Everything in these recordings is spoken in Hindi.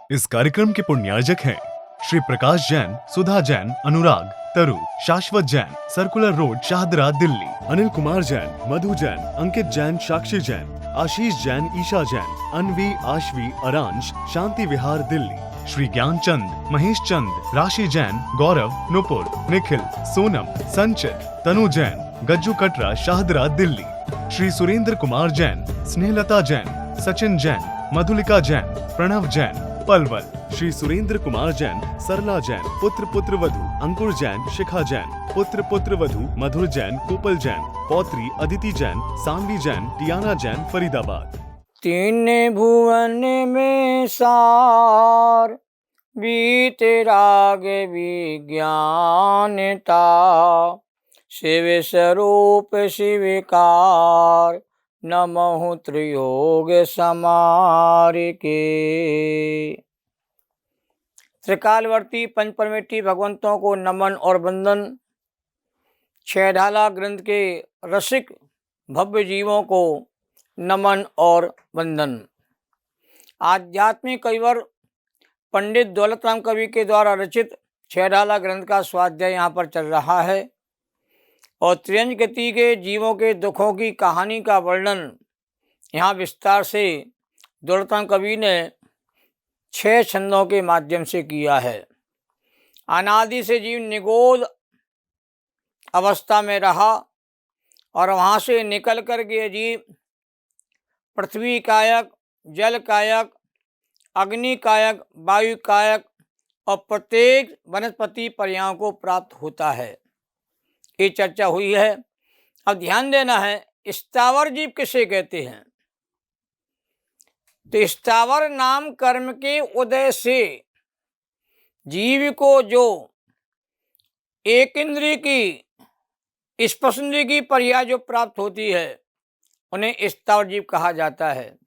इस कार्यक्रम के पुण्यार्जक हैं श्री प्रकाश जैन, सुधा जैन, अनुराग, तरु, शाश्वत जैन, सर्कुलर रोड, शाहदरा, दिल्ली। अनिल कुमार जैन, मधु जैन, अंकित जैन, साक्षी जैन, आशीष जैन, ईशा जैन, अनवी, आशवी, अरांश, शांति विहार, दिल्ली। श्री ज्ञान चंद, महेश चंद, राशि जैन, गौरव, नुपुर, निखिल, सोनम, संचित, तनु जैन, गज्जू कटरा, शाहदरा, दिल्ली। श्री सुरेंद्र कुमार जैन, स्नेहलता जैन, सचिन जैन, मधुलिका जैन, प्रणव जैन, पलवल। श्री सुरेंद्र कुमार जैन, सरला जैन, पुत्र वधु, अंकुर जैन, शिखा जैन, पुत्र वधु, मधुर जैन, कोपल जैन, पौत्री अदिति जैन, सानवी जैन, टियाना जैन, फरीदाबाद। तीन भुवन में सार बीते राग विज्ञानता, शिव स्वरूप शिविकार, नमः त्रियोग समारिके। त्रिकालवर्ती पंचपरमेष्ठी भगवंतों को नमन और वंदन। छहढाला ग्रंथ के रसिक भव्य जीवों को नमन और वंदन। आध्यात्मिक कविवर पंडित दौलत राम कवि के द्वारा रचित छहढाला ग्रंथ का स्वाध्याय यहाँ पर चल रहा है और त्रियंज गति के जीवों के दुखों की कहानी का वर्णन यहाँ विस्तार से दौलत राम कवि ने 6 छंदों के माध्यम से किया है। अनादि से जीव निगोद अवस्था में रहा और वहाँ से निकल कर के जीव पृथ्वी कायक, जल कायक, अग्नि कायक, वायु कायक और प्रत्येक वनस्पति पर्यायों को प्राप्त होता है। ये चर्चा हुई है। अब ध्यान देना है, स्थावर जीव किसे कहते हैं? तो स्थावर नाम कर्म के उदय से जीव को जो एक इंद्रिय की स्पर्श इंद्रिय की पर्याय जो प्राप्त होती है उन्हें स्थावर जीव कहा जाता है।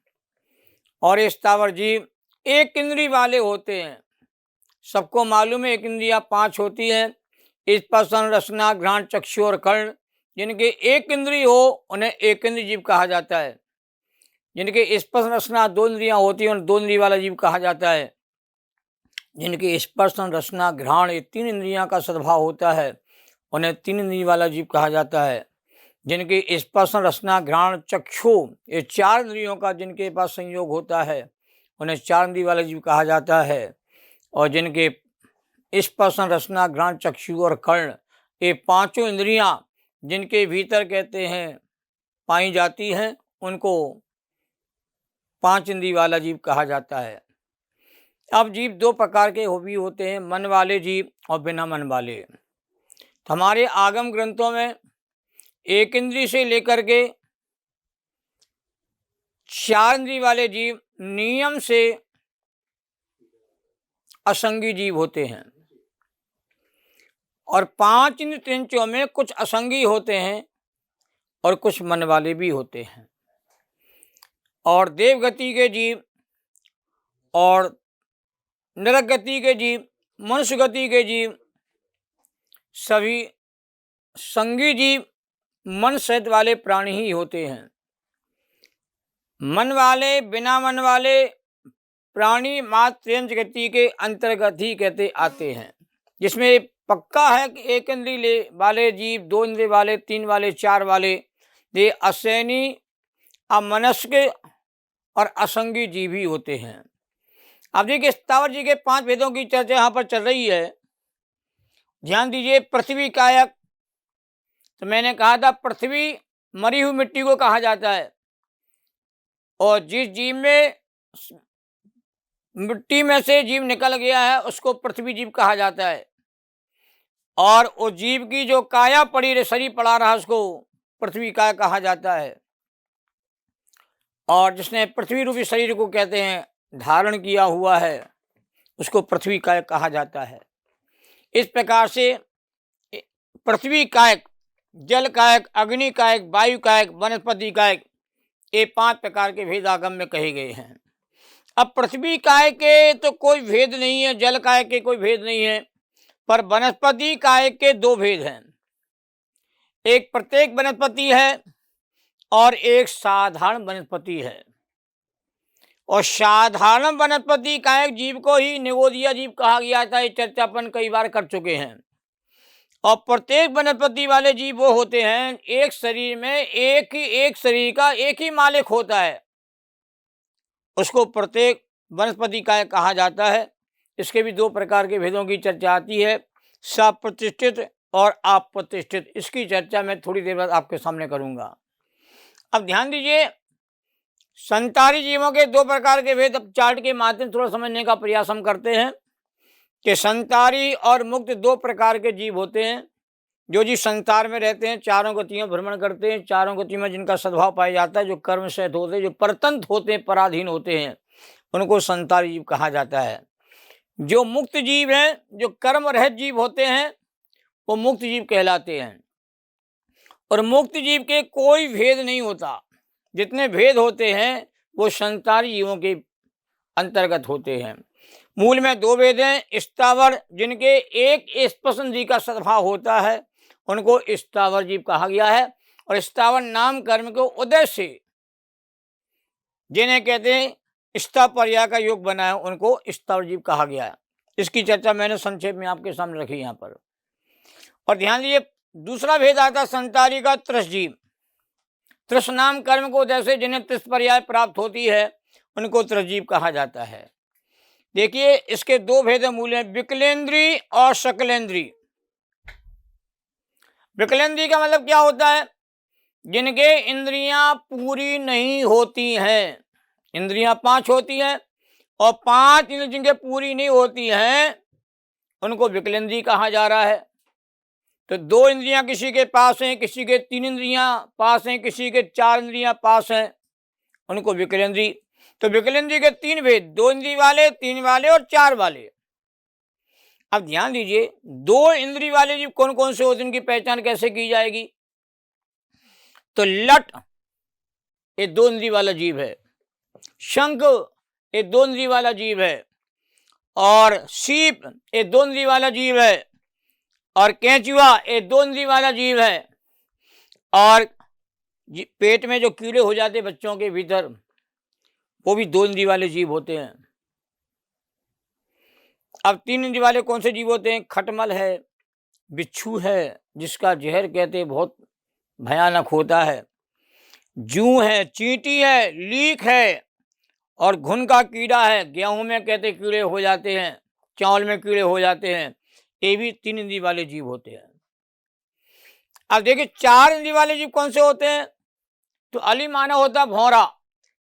और स्थावर जीव एक इंद्रिय वाले होते हैं। सबको मालूम है एक इंद्रिया 5 होती हैं, स्पर्शन, रसना, घ्राण, चक्षु और कर्ण। जिनके एक इंद्रिय हो उन्हें एक इंद्रिय जीव कहा जाता है। जिनके स्पर्श रसना 2 इंद्रियां होती हैं उन्हें 2 इंद्रिय वाला जीव कहा जाता है। जिनके स्पर्शन, रसना, घ्राण ये 3 इंद्रियां का सद्भाव होता है उन्हें 3 इंद्रिय वाला जीव कहा जाता है। जिनके स्पर्शन, रसना, घ्राण, चक्षु ये 4 इंद्रियों का जिनके पास संयोग होता है उन्हें 4 इंद्रिय वाला जीव कहा जाता है। और जिनके स्पर्शन, रसना, घ्राण, चक्षु और कर्ण ये 5 इंद्रियां जिनके भीतर कहते हैं पाई जाती हैं उनको 5 इंद्रिय वाला जीव कहा जाता है। अब जीव 2 प्रकार के भी होते हैं, मन वाले जीव और बिना मन वाले। तो हमारे आगम ग्रंथों में एक इंद्रिय से लेकर के 4 इंद्रिय वाले जीव नियम से असंगी जीव होते हैं और 5 इंद्रिय त्रिंचों में कुछ असंगी होते हैं और कुछ मन वाले भी होते हैं। और देवगति के जीव और नरक गति के जीव, मनुष्य गति के जीव सभी संगी जीव मन सहित वाले प्राणी ही होते हैं। मन वाले, बिना मन वाले प्राणी मात्र त्रियंज गति के अंतर्गत ही कहते आते हैं। जिसमें पक्का है कि एक इंद्रिय वाले जीव, 2 इंद्रिय वाले, 3 वाले, 4 वाले ये असैनी, अमनस्क और असंगी जीव ही होते हैं। अब देखिए स्थावर जी के 5 भेदों की चर्चा यहाँ पर चल रही है। ध्यान दीजिए, पृथ्वी कायक। तो मैंने कहा था पृथ्वी मरी हुई मिट्टी को कहा जाता है और जिस जीव में मिट्टी में से जीव निकल गया है उसको पृथ्वी जीव कहा जाता है। और उस जीव की जो काया पड़ी रहे, शरीर पड़ा रहा, उसको पृथ्वी काया कहा जाता है। और जिसने पृथ्वी रूपी शरीर को कहते हैं धारण किया हुआ है उसको पृथ्वी कायक कहा जाता है। इस प्रकार से पृथ्वी कायक, जल कायक, अग्नि कायक, वायु कायक, वनस्पति कायक ये 5 प्रकार के भेद आगम में कहे गए हैं। अब पृथ्वी कायक के तो कोई भेद नहीं है, जल कायक के कोई भेद नहीं है, पर वनस्पति कायक के 2 भेद हैं। एक प्रत्येक वनस्पति है और एक साधारण वनस्पति है। और साधारण वनस्पति कायक जीव को ही निगोदिया जीव कहा गया था। ये चर्चा अपन कई बार कर चुके हैं। और प्रत्येक वनस्पति वाले जीव वो होते हैं, एक शरीर में एक शरीर का एक ही मालिक होता है, उसको प्रत्येक वनस्पति कायक कहा जाता है। इसके भी दो प्रकार के भेदों की चर्चा आती है, सप्रतिष्ठित और अप्रतिष्ठित। इसकी चर्चा मैं थोड़ी देर बाद आपके सामने करूंगा। अब ध्यान दीजिए, संसारी जीवों के दो प्रकार के भेद अब चार्ट के माध्यम से थोड़ा समझने का प्रयास हम करते हैं कि संसारी और मुक्त दो प्रकार के जीव होते हैं। जो जीव संसार में रहते हैं, चारों गतियों भ्रमण करते हैं, चारों गतियों में जिनका सद्भाव पाया जाता है, जो कर्म सहित होते हैं, जो परतंत्र होते हैं, पराधीन होते हैं, उनको संसारी जीव कहा जाता है। जो मुक्त जीव हैं, जो कर्म रहित जीव होते हैं, वो मुक्त जीव कहलाते हैं। और मुक्त जीव के कोई भेद नहीं होता, जितने भेद होते हैं वो संसारी जीवों के अंतर्गत होते हैं। मूल में दो भेद हैं, स्थावर जिनके एक स्पर्शन जीव का सद्भाव होता है, उनको स्थावर जीव कहा गया है। और स्थावर नाम कर्म के उदय से जिन्हें कहते हैं स्था पर्याय का योग बना है, उनको स्थावर जीव कहा गया है। इसकी चर्चा मैंने संक्षेप में आपके सामने रखी यहाँ पर। और ध्यान दीजिए, दूसरा भेद आता है संसारी का त्रस जीव। त्रस नाम कर्म को जैसे जिन्हें त्रस पर्याय प्राप्त होती है, उनको त्रस जीव कहा जाता है। देखिए, इसके दो भेद मूल हैं, विकलेंद्री और सकलेंद्री। विकलेंद्री का मतलब क्या होता है? जिनके इंद्रियां पूरी नहीं होती हैं। इंद्रियां 5 होती हैं और 5 इंद्रियां जिनके पूरी नहीं होती हैं, उनको विकलेंद्री कहा जा रहा है। तो 2 इंद्रियां किसी के पास हैं, किसी के 3 इंद्रियां पास हैं, किसी के 4 इंद्रियां पास हैं, उनको विकलेंद्री। तो विकलेंद्री के 3 भेद, 2 इंद्रिय वाले, 3 वाले और 4 वाले। अब ध्यान दीजिए, 2 इंद्रिय वाले जीव कौन कौन से होते हैं, उनकी पहचान कैसे की जाएगी? तो लट ये 2 इंद्रिय वाला जीव है, शंख ये 2 इंद्रिय वाला जीव है, और सीप ये 2 इंद्रिय वाला जीव है, और केंचुआ ये 2 इंद्रिय वाला जीव है, और पेट में जो कीड़े हो जाते बच्चों के भीतर, वो भी 2 इंद्रिय वाले जीव होते हैं। अब 3 इंद्रिय वाले कौन से जीव होते हैं? खटमल है, बिच्छू है जिसका जहर कहते हैं बहुत भयानक होता है, जूं है, चींटी है, लीक है, और घुन का कीड़ा है। गेहूं में कहते कीड़े हो जाते हैं, चावल में कीड़े हो जाते हैं। ये भी 3 इंद्रिय वाले जीव होते हैं। अब देखिए, 4 इंद्रिय वाले जीव कौन से होते हैं? तो अली माना होता है भौरा,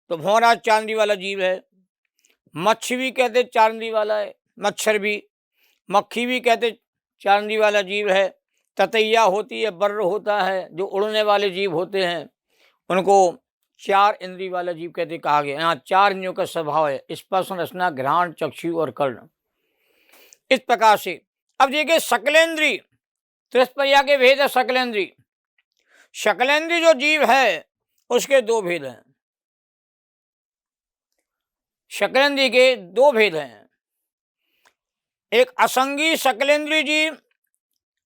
तो भौरा 4 इंद्रिय वाला जीव है। मच्छी भी कहते 4 इंद्रिय वाला है, मच्छर भी। मक्खी भी कहते 4 इंद्रिय वाला जीव है। ततैया होती है, बर्र होता है, जो उड़ने वाले जीव होते हैं, उनको 4 इंद्रिय वाला जीव कहते कहा गया। यहाँ 4 इंद्रियों का स्वभाव है, स्पर्श, रसना, घ्राण, चक्षु और कर्ण। इस प्रकार से अब देखिए, शकलेंद्री, त्रिस्पर्या के भेद है शकलेंद्री। शकलेंद्री जो जीव है उसके 2 भेद हैं। शकलेंद्री के 2 भेद हैं, एक असंगी शकलेंद्री जीव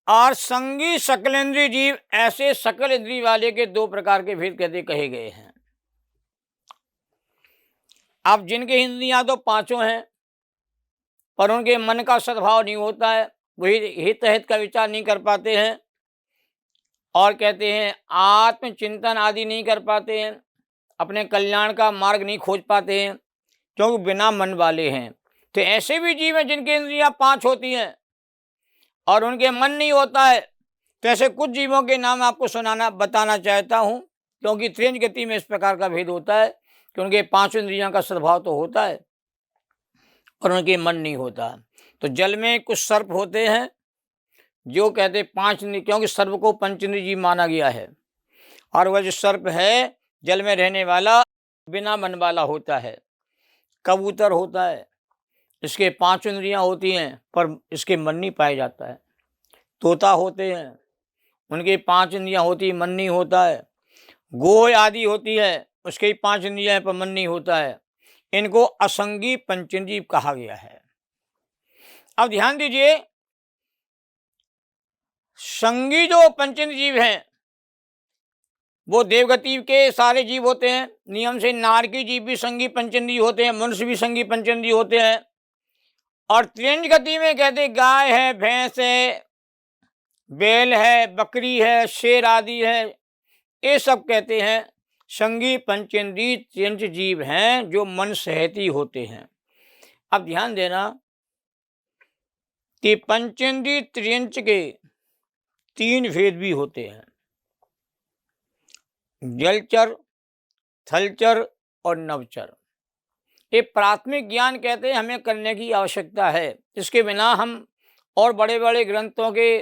और संगी शकलेंद्री जीव। ऐसे सकल इंद्रिय वाले के 2 प्रकार के भेद कहते कहे गए हैं। अब जिनके इंद्रियां तो 5 हैं, पर उनके मन का सद्भाव नहीं होता है, वही हित हित का विचार नहीं कर पाते हैं, और कहते हैं आत्मचिंतन आदि नहीं कर पाते हैं, अपने कल्याण का मार्ग नहीं खोज पाते हैं, क्योंकि बिना मन वाले हैं। तो ऐसे भी जीव हैं जिनकी इंद्रियां 5 होती हैं और उनके मन नहीं होता है। तो ऐसे कुछ जीवों के नाम आपको बताना चाहता हूँ, क्योंकि त्रिंज गति में इस प्रकार का भेद होता है कि उनके 5 इंद्रियों का सद्भाव तो होता है और उनके मन नहीं होता। तो जल में कुछ सर्प होते हैं जो कहते 5 इंद्रिय, क्योंकि सर्प को पंचेंद्रिय जीव माना गया है, और वह जो सर्प है जल में रहने वाला बिना मन वाला होता है। कबूतर होता है, इसके 5 इंद्रियां होती हैं पर इसके मन नहीं पाया जाता है। तोता होते हैं, उनके 5 इंद्रियां होती है, मन नहीं होता है। गोह आदि होती है, उसके 5 इंद्रियां हैं पर मन नहीं होता है। इनको असंगी पंचेंद्रिय कहा गया है। अब ध्यान दीजिए, संगी जो पंचेंद्रिय जीव हैं वो देवगति के सारे जीव होते हैं। नियम से नारकी जीव भी संगी पंचेंद्रिय होते हैं, मनुष्य भी संगी पंचेंद्रिय होते हैं। और त्रियंज गति में कहते गाय है, भैंस है, बैल है, बकरी है, शेर आदि है, ये सब कहते हैं संगी पंचेंद्रिय त्रियंज जीव हैं जो मन सहती होते हैं। अब ध्यान देना कि पंचेंद्रिय त्रियंज के 3 भेद भी होते हैं, जलचर, थलचर और नवचर। ये प्राथमिक ज्ञान कहते हैं हमें करने की आवश्यकता है। इसके बिना हम और बड़े बड़े ग्रंथों के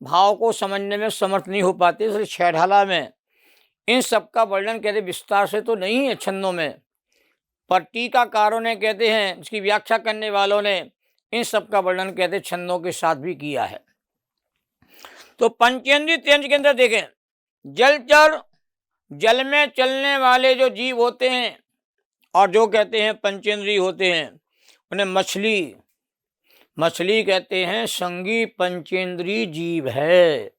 भाव को समझने में समर्थ नहीं हो पाते। इसलिए छेढ़ाला में इन सब का वर्णन कहते विस्तार से तो नहीं है छंदों में, पर टीकाकारों ने कहते हैं, इसकी व्याख्या करने वालों ने इन सब का वर्णन कहते छंदों के साथ भी किया है। तो पंचेंद्रिय त्रियंज के अंदर देखें, जलचर, जल में चलने वाले जो जीव होते हैं और जो कहते हैं पंचेंद्रिय होते हैं, उन्हें मछली कहते हैं संगी पंचेंद्रिय जीव है।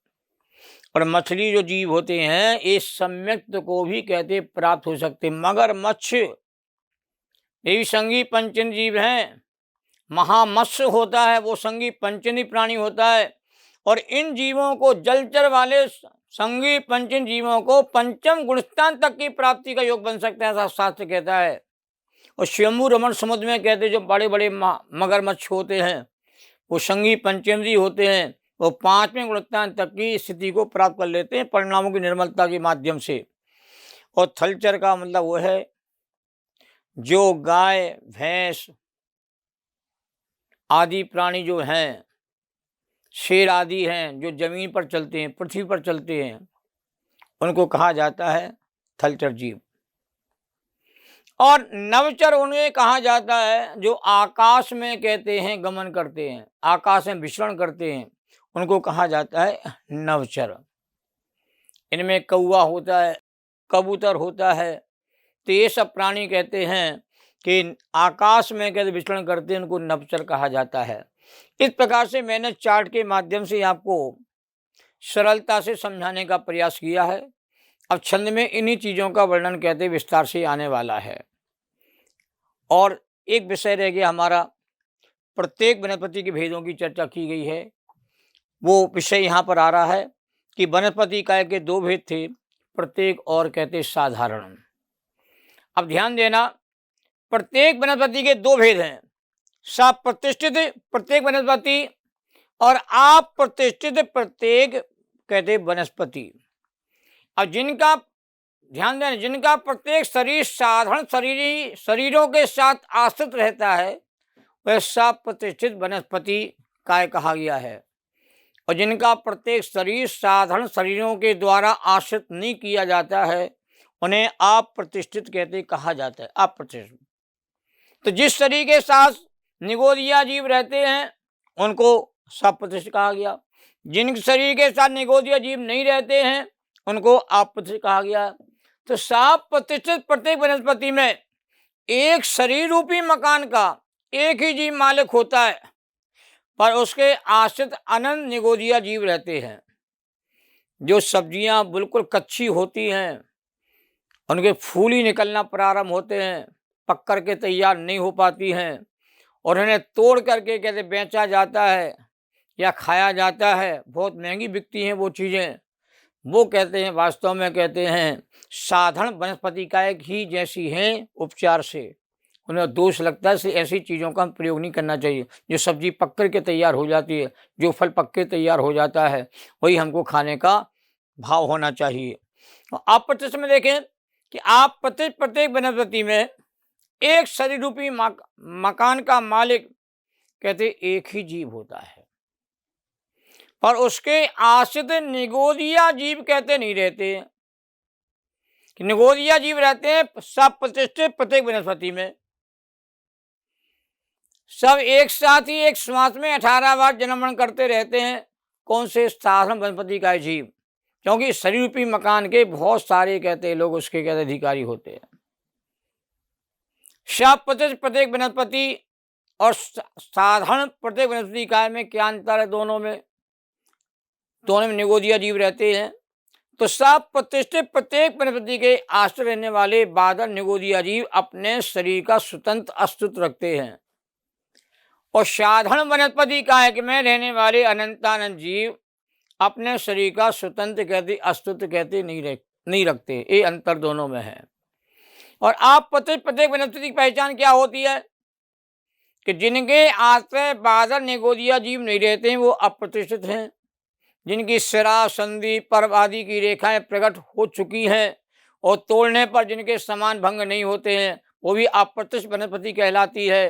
और मछली जो जीव होते हैं ये सम्यक को भी कहते प्राप्त हो सकते। मगरमच्छ ये भी संगी पंचेंद्रिय जीव हैं। महामत्स्य होता है वो संगी पंचेंद्रिय प्राणी होता है। और इन जीवों को, जलचर वाले संगी पंचेंद्रिय जीवों को पंचम गुणस्थान तक की प्राप्ति का योग बन सकता है, ऐसा शास्त्र कहता है। और स्वयंभू रमण समुद्र में कहते जो बड़े बड़े मगरमच्छ होते हैं वो संगी पंचेंद्रिय होते हैं, वो 5वें गुणस्थान तक की स्थिति को प्राप्त कर लेते हैं परिणामों की निर्मलता के माध्यम से। और थलचर का मतलब वो है जो गाय, भैंस आदि प्राणी जो हैं, शेर आदि हैं, जो जमीन पर चलते हैं, पृथ्वी पर चलते हैं, उनको कहा जाता है थलचर जीव। और नवचर उन्हें कहा जाता है जो आकाश में कहते हैं गमन करते हैं, आकाश में विचरण करते हैं, उनको कहा जाता है नवचर। इनमें कौवा होता है, कबूतर होता है, तो ये सब प्राणी कहते हैं कि आकाश में कहते विचरण करते हैं, उनको नवचर कहा जाता है। इस प्रकार से मैंने चार्ट के माध्यम से आपको सरलता से समझाने का प्रयास किया है। अब छंद में इन्हीं चीज़ों का वर्णन कहते विस्तार से आने वाला है। और एक विषय रह गया हमारा, प्रत्येक वनस्पति के भेदों की चर्चा की गई है। वो विषय यहाँ पर आ रहा है कि वनस्पति काय के 2 भेद थे, प्रत्येक और कहते साधारण। अब ध्यान देना, प्रत्येक वनस्पति के 2 भेद हैं, सप्रतिष्ठित प्रत्येक वनस्पति और अप्रतिष्ठित प्रत्येक कहते वनस्पति। अब जिनका ध्यान देना, जिनका प्रत्येक शरीर साधारण शरीरों के साथ आश्रित रहता है वह सप्रतिष्ठित वनस्पति काय कहा गया है। और जिनका प्रत्येक शरीर साधारण शरीरों के द्वारा आश्रित नहीं किया जाता है उन्हें अप्रतिष्ठित कहते कहा जाता है, अप्रतिष्ठित। तो जिस शरीर के साथ निगोदिया जीव रहते हैं उनको सप्रतिष्ठित कहा गया। जिन शरीर के साथ निगोदिया जीव नहीं रहते हैं उनको अप्रतिष्ठित कहा गया। तो सप्रतिष्ठित प्रत्येक वनस्पति में एक शरीर रूपी मकान का एक ही जीव मालिक होता है, पर उसके आश्रित अनंत निगोदिया जीव रहते हैं। जो सब्जियां बिल्कुल कच्ची होती हैं उनके फूल ही निकलना प्रारंभ होते हैं, पक कर के तैयार नहीं हो पाती हैं और उन्हें तोड़ करके कहते बेचा जाता है या खाया जाता है, बहुत महंगी बिकती हैं वो चीज़ें। वो कहते हैं वास्तव में कहते हैं साधारण वनस्पति का एक ही जैसी हैं, उपचार से उन्हें दोष लगता है। इसलिए ऐसी चीज़ों का हम प्रयोग नहीं करना चाहिए। जो सब्जी पक कर के तैयार हो जाती है, जो फल पक के तैयार हो जाता है, वही हमको खाने का भाव होना चाहिए। आप प्रतिष्ठ में देखें कि आप प्रत्येक वनस्पति में एक शरीर रूपी मकान का मालिक कहते एक ही जीव होता है, पर उसके आश्रित निगोदिया जीव कहते नहीं रहते। कि निगोदिया जीव रहते हैं सब प्रतिष्ठित प्रत्येक वनस्पति में, सब एक साथ ही एक श्वास में 18 बार जन्मरण करते रहते हैं। कौन से? साधारण वनस्पति का जीव, क्योंकि शरीर रूपी मकान के बहुत सारे कहते हैं लोग उसके कहते अधिकारी होते हैं। सब प्रतिष्ठित प्रत्येक वनस्पति और साधारण प्रत्येक वनस्पति काय में क्या अंतर है? दोनों में निगोदिया जीव रहते हैं। तो सब प्रतिष्ठित प्रत्येक वनस्पति के आश्रय रहने वाले बादल निगोदिया जीव अपने शरीर का स्वतंत्र अस्तित्व रखते हैं और साधारण वनस्पति कायक में रहने वाले अनंतानंद जीव अपने शरीर का स्वतंत्र कहते अस्तित्व कहते नहीं रखते। ये अंतर दोनों में है। और आप प्रत्येक वनस्पति की पहचान क्या होती है कि जिनके आश्रय बादल निगोदिया जीव नहीं रहते हैं वो अप्रतिष्ठित हैं, जिनकी सिरा संधि पर्व आदि की रेखाएं प्रकट हो चुकी हैं और तोड़ने पर जिनके समान भंग नहीं होते हैं वो भी अप्रतिष्ठित वनस्पति कहलाती है।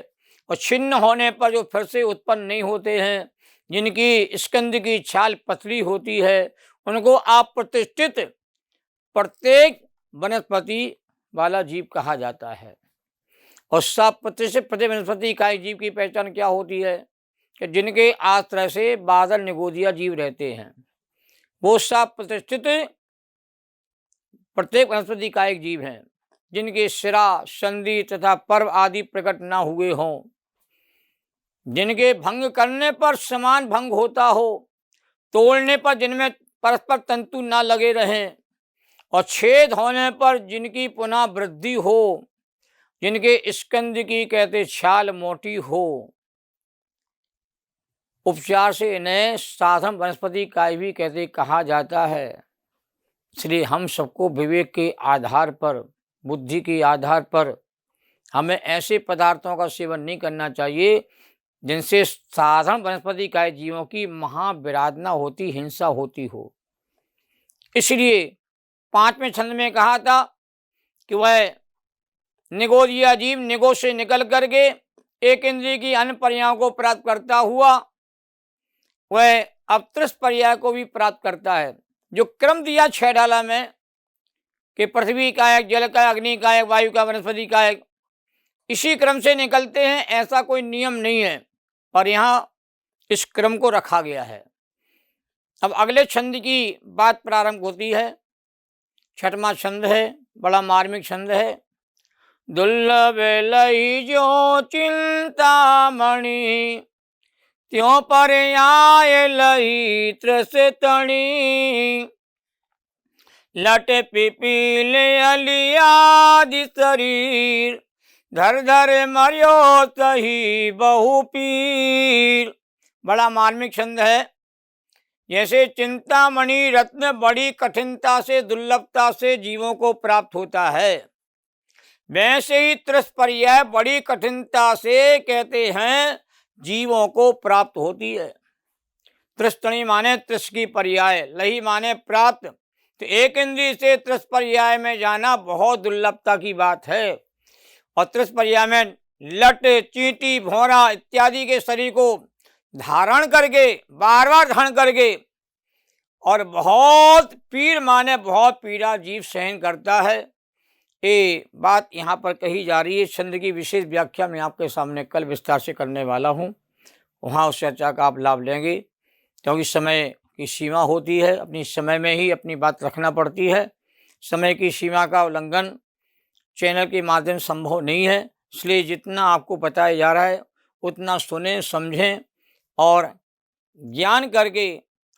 और छिन्न होने पर जो फिर से उत्पन्न नहीं होते हैं, जिनकी स्कंद की छाल पतली होती है, उनको अप्रतिष्ठित प्रत्येक वनस्पति वाला जीव कहा जाता है। और सब प्रतिष्ठित प्रत्येक वनस्पति इकाई जीव की पहचान क्या होती है कि जिनके आश्रय से बादल निगोदिया जीव रहते हैं वो सब प्रतिष्ठित प्रत्येक वनस्पति इकाई जीव हैं, जिनके सिरा संधि तथा पर्व आदि प्रकट न हुए हों, जिनके भंग करने पर समान भंग होता हो, तोड़ने पर जिनमें परस्पर तंतु न लगे रहें और छेद होने पर जिनकी पुनः वृद्धि हो, जिनके स्कंद की कहते छाल मोटी हो। उपचार से इन्हें साधारण वनस्पति इकाई भी कहते कहा जाता है। इसलिए हम सबको विवेक के आधार पर, बुद्धि के आधार पर हमें ऐसे पदार्थों का सेवन नहीं करना चाहिए जिनसे साधारण वनस्पति इकाई जीवों की महाविराधना होती, हिंसा होती हो। इसलिए 5वें छंद में कहा था कि वह निगोदिया जीव निगो से निकल करके एक इंद्रिय की अन्य पर्यायों को प्राप्त करता हुआ वह अब त्रिस पर्याय को भी प्राप्त करता है। जो क्रम दिया 6 डाला में कि पृथ्वी कायक, जल कायक, अग्नि कायक, वायु का, वनस्पति कायक, इसी क्रम से निकलते हैं, ऐसा कोई नियम नहीं है और यहाँ इस क्रम को रखा गया है। अब अगले छंद की बात प्रारंभ होती है। 6वां छंद है, बड़ा मार्मिक छंद है। दुर्लभ लई जो चिंतामणि त्यों पर आय लई त्रस तणी लट पिपील अलियादि शरीर धर धर मरियो तही बहु पीर। बड़ा मार्मिक छंद है। जैसे चिंतामणि रत्न बड़ी कठिनता से, दुर्लभता से जीवों को प्राप्त होता है, वैसे ही त्रिस पर्याय बड़ी कठिनता से कहते हैं जीवों को प्राप्त होती है। त्रिस्तणी माने त्रिस की पर्याय, लही माने प्राप्त। तो एक इंद्रिय से त्रिस पर्याय में जाना बहुत दुर्लभता की बात है। और त्रिस पर्याय में लट, चींटी, भौरा इत्यादि के शरीर को धारण करके, बार बार धारण करके, और बहुत पीड़ माने बहुत पीड़ा जीव सहन करता है। ये बात यहाँ पर कही जा रही है। छंद की विशेष व्याख्या मैं आपके सामने कल विस्तार से करने वाला हूँ, वहाँ उस चर्चा का आप लाभ लेंगे, क्योंकि समय की सीमा होती है, अपनी समय में ही अपनी बात रखना पड़ती है। समय की सीमा का उल्लंघन चैनल के माध्यम संभव नहीं है। इसलिए जितना आपको बताया जा रहा है उतना सुने, समझें और ज्ञान करके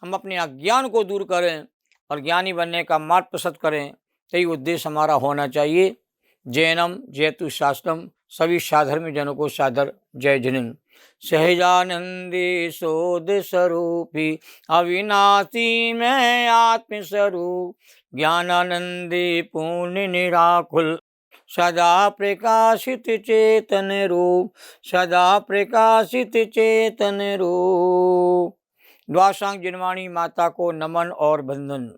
हम अपने अज्ञान को दूर करें और ज्ञानी बनने का मार्ग प्रशस्त करें। यही उद्देश्य हमारा होना चाहिए। जैनम जयतु शास्त्रम, सभी साधर्मी जनों को सादर जय जिनेन्द्र। सहजानंदी शोध स्वरूपी अविनाशी में आत्म स्वरूप, ज्ञानानंदी पूर्ण निराकुल सदा प्रकाशित चेतन रूप, सदा प्रकाशित चेतन रूप। द्वासांग जिनवाणी माता को नमन और बंदन।